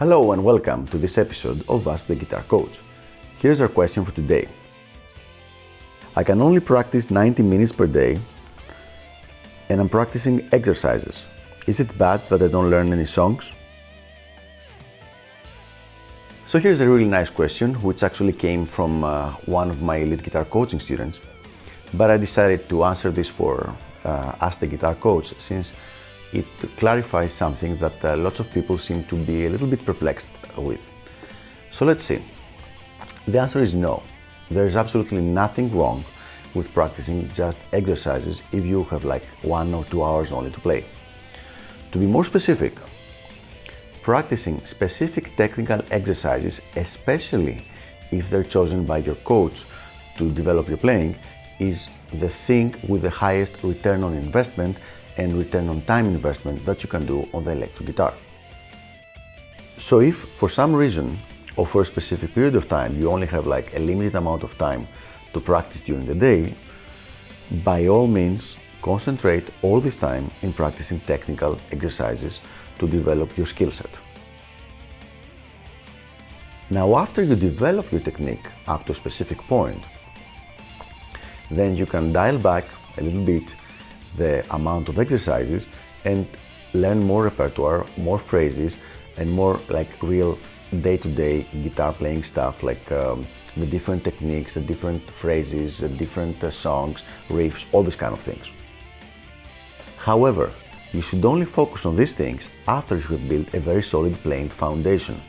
Hello and welcome to this episode of Ask the Guitar Coach. Here's our question for today. I can only practice 90 minutes per day and I'm practicing exercises. Is it bad that I don't learn any songs? So here's a really nice question which actually came from one of my elite guitar coaching students, but I decided to answer this for Ask the Guitar Coach since it clarifies something that lots of people seem to be a little bit perplexed with. So let's see. The answer is no. There is absolutely nothing wrong with practicing just exercises if you have like 1 or 2 hours only to play. To be more specific, practicing specific technical exercises, especially if they're chosen by your coach to develop your playing, is the thing with the highest return on investment and return on time investment that you can do on the electric guitar. So if for some reason or for a specific period of time you only have like a limited amount of time to practice during the day, by all means concentrate all this time in practicing technical exercises to develop your skill set. Now after you develop your technique up to a specific point, then you can dial back a little bit the amount of exercises and learn more repertoire, more phrases, and more like real day-to-day guitar playing stuff, like the different techniques, the different phrases, the different songs, riffs, all these kind of things. However, you should only focus on these things after you have built a very solid playing foundation.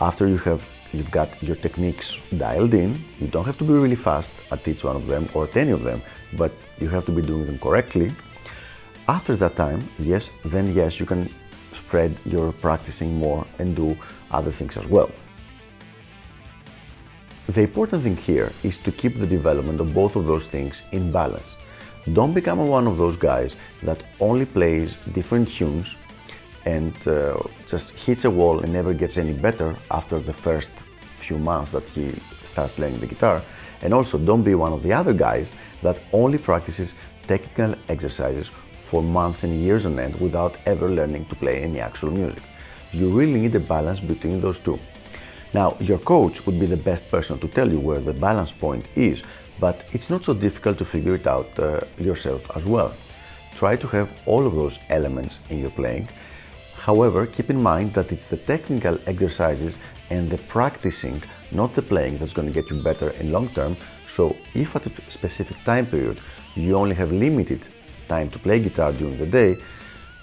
After you've got your techniques dialed in, you don't have to be really fast at each one of them or at any of them, but you have to be doing them correctly. After that time, yes, you can spread your practicing more and do other things as well. The important thing here is to keep the development of both of those things in balance. Don't become one of those guys that only plays different tunes and just hits a wall and never gets any better after the first few months that he starts learning the guitar. And also don't be one of the other guys that only practices technical exercises for months and years on end without ever learning to play any actual music. You really need a balance between those two. Now, your coach would be the best person to tell you where the balance point is, but it's not so difficult to figure it out yourself as well. Try to have all of those elements in your playing. However, keep in mind that it's the technical exercises and the practicing, not the playing, that's going to get you better in long term. So if at a specific time period you only have limited time to play guitar during the day,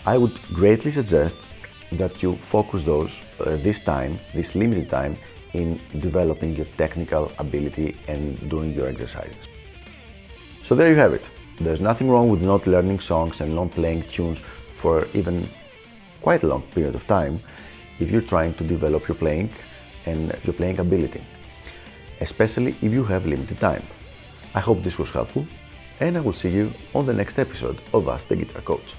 I would greatly suggest that you focus this limited time in developing your technical ability and doing your exercises. So there you have it. There's nothing wrong with not learning songs and not playing tunes for even quite a long period of time if you're trying to develop your playing and your playing ability, especially if you have limited time. I hope this was helpful and I will see you on the next episode of Ask the Guitar Coach.